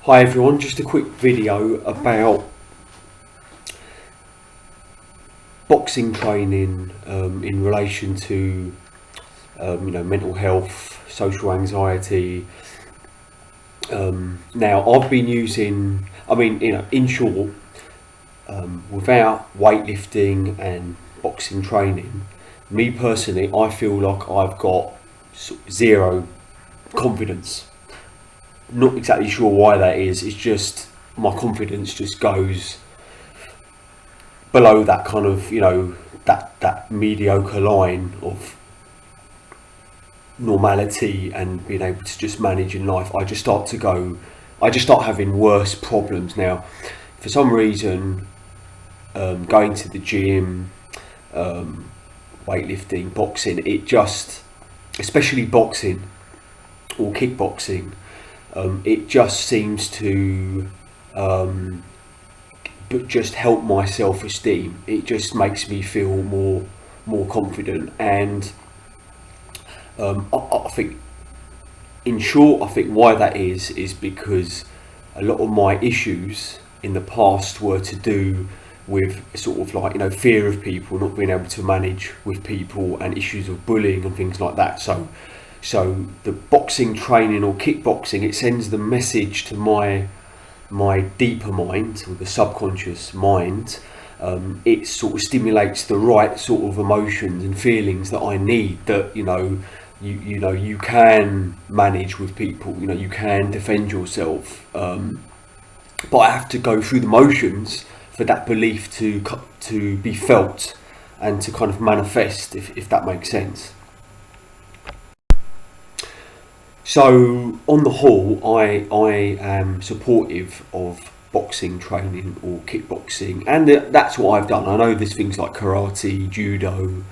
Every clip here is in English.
Hi everyone, just a quick video about boxing training in relation to mental health, social anxiety. Now I've been using, in short, without weightlifting and boxing training, me personally, I feel like I've got zero confidence. Not exactly sure why that is. It's just my confidence just goes below that kind of that mediocre line of normality and being able to just manage in life. I just start having worse problems now. For some reason, going to the gym, weightlifting, boxing, it just, especially boxing or kickboxing, it just seems to but just help my self-esteem. It just makes me feel more confident, and I think, in short, I think why that is because a lot of my issues in the past were to do with sort of like fear of people, not being able to manage with people, and issues of bullying and things like that. So the boxing training or kickboxing, it sends the message to my deeper mind, or the subconscious mind. It sort of stimulates the right sort of emotions and feelings that I need, that you can manage with people, you can defend yourself, but I have to go through the motions for that belief to be felt and to kind of manifest, if that makes sense. So on the whole, I am supportive of boxing training or kickboxing, and that's what I've done. I know there's things like karate, judo,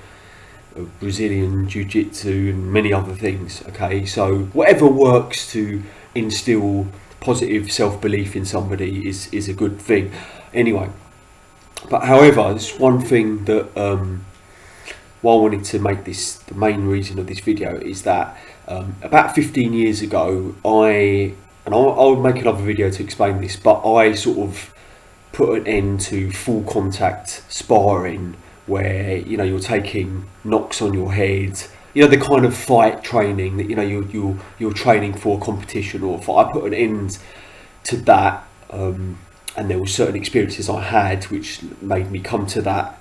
Brazilian jiu-jitsu and many other things. Okay, so whatever works to instill positive self-belief in somebody is a good thing anyway. But however, there's one thing that why I wanted to make this the main reason of this video is that about 15 years ago, I'll make another video to explain this, but I sort of put an end to full contact sparring, where you're taking knocks on your head, the kind of fight training that you're training for a competition or for. I put an end to that, and there were certain experiences I had which made me come to that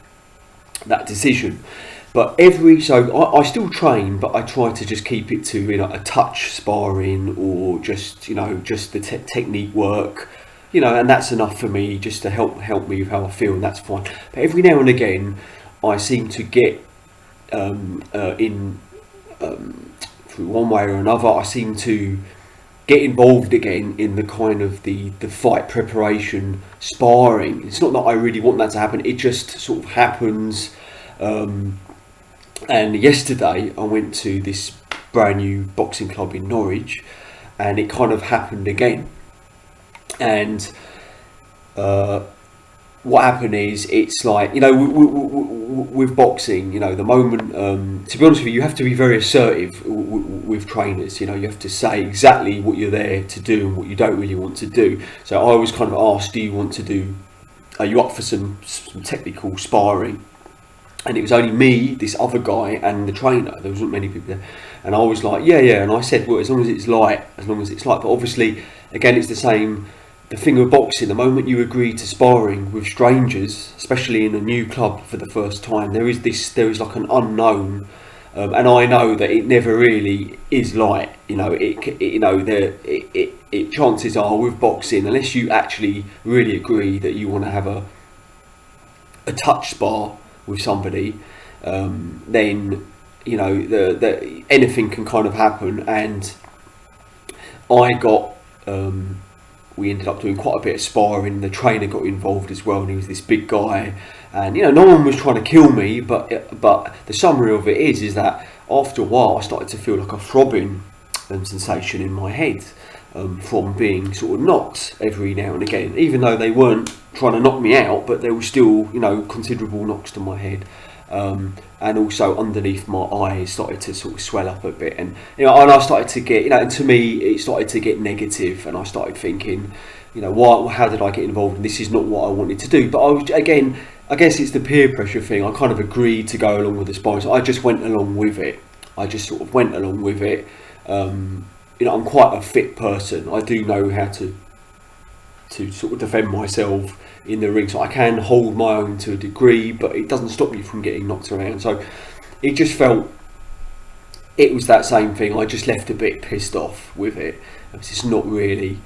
decision. But I still train, but I try to just keep it to a touch sparring, or just the technique work, and that's enough for me, just to help me with how I feel, and that's fine. But every now and again, I seem to get through one way or another, I seem to get involved again in the kind of the fight preparation sparring. It's not that I really want that to happen; it just sort of happens. And yesterday I went to this brand new boxing club in Norwich, and it kind of happened again. And what happened is, it's like, with boxing, the moment, to be honest with you have to be very assertive with trainers. You have to say exactly what you're there to do and what you don't really want to do. So I was kind of asked, are you up for some technical sparring? And it was only me, this other guy, and the trainer. There wasn't many people there. And I was like, yeah. And I said, well, as long as it's light. But obviously, again, it's the same. The thing with boxing, the moment you agree to sparring with strangers, especially in a new club for the first time, there is like an unknown. And I know that it never really is light. Chances are with boxing, unless you actually really agree that you want to have a touch spar with somebody, then anything can kind of happen. And we ended up doing quite a bit of sparring. The trainer got involved as well, and he was this big guy, and no one was trying to kill me, but the summary of it is that after a while I started to feel like a throbbing sensation in my head, from being sort of knocked every now and again, even though they weren't trying to knock me out, but there were still considerable knocks to my head. and also underneath my eyes started to sort of swell up a bit, and and I started to get, and to me it started to get negative, and I started thinking, how did I get involved? And this is not what I wanted to do. But I guess it's the peer pressure thing. I kind of agreed to go along with the sparring, so I just went along with it. I just sort of went along with it. I'm quite a fit person. I do know how to sort of defend myself in the ring, so I can hold my own to a degree, but it doesn't stop me from getting knocked around. So it just felt it was that same thing. I just left a bit pissed off with it. It's not really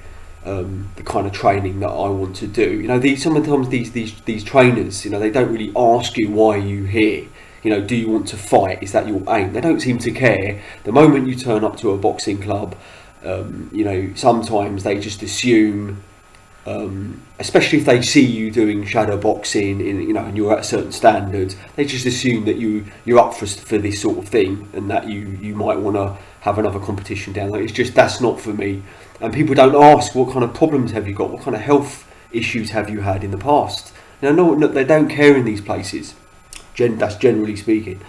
the kind of training that I want to do. Sometimes these trainers, they don't really ask you why you here. Do you want to fight? Is that your aim? They don't seem to care. The moment you turn up to a boxing club, sometimes they just assume, especially if they see you doing shadow boxing, and you're at a certain standard, they just assume that you're up for this sort of thing, and that you might want to have another competition down there. It's just, that's not for me. And people don't ask, what kind of problems have you got? What kind of health issues have you had in the past? No, they don't care in these places. That's generally speaking.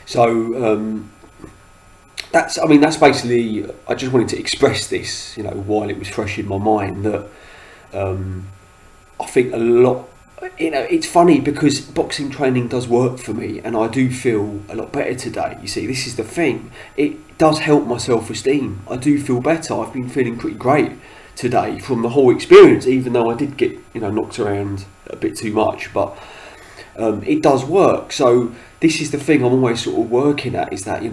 So that's basically, I just wanted to express this, while it was fresh in my mind, that I think a lot, it's funny because boxing training does work for me, and I do feel a lot better today. You see, this is the thing, it does help my self-esteem. I do feel better. I've been feeling pretty great today from the whole experience, even though I did get knocked around a bit too much, but it does work. So this is the thing I'm always sort of working at, is that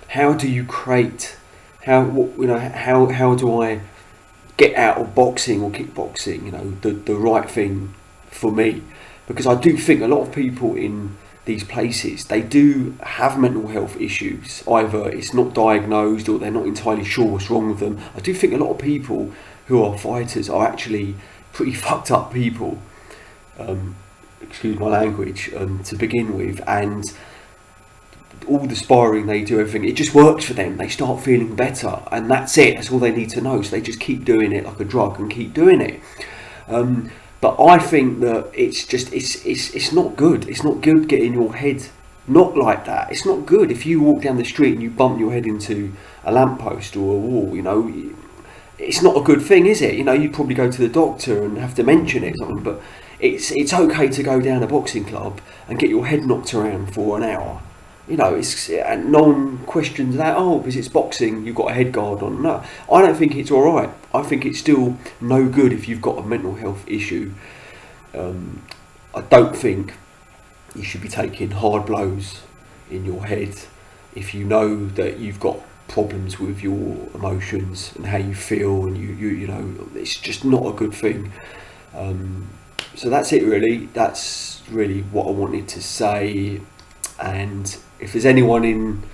how do you create, how do I get out of boxing or kickboxing the right thing for me? Because I do think a lot of people in these places, they do have mental health issues. Either it's not diagnosed or they're not entirely sure what's wrong with them. I do think a lot of people who are fighters are actually pretty fucked up people, excuse my language, to begin with, and all the sparring they do, everything, it just works for them. They start feeling better, and that's it. That's all they need to know. So they just keep doing it like a drug and keep doing it. But I think that it's not good. It's not good getting your head not like that. It's not good if you walk down the street and you bump your head into a lamppost or a wall. It's not a good thing, is it? You'd probably go to the doctor and have to mention it or something. But it's okay to go down a boxing club and get your head knocked around for an hour. And no one questions that. Oh, because it's boxing, you've got a head guard on. No, I don't think it's all right. I think it's still no good if you've got a mental health issue. I don't think you should be taking hard blows in your head if you know that you've got problems with your emotions and how you feel, and it's just not a good thing. So that's it, really. That's really what I wanted to say. And if there's anyone in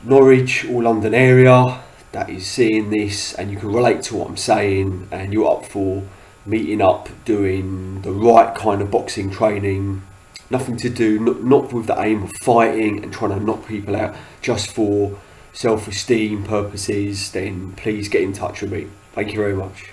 Norwich or London area that is seeing this and you can relate to what I'm saying, and you're up for meeting up, doing the right kind of boxing training, nothing to do, not with the aim of fighting and trying to knock people out, just for self-esteem purposes, then please get in touch with me. Thank you very much.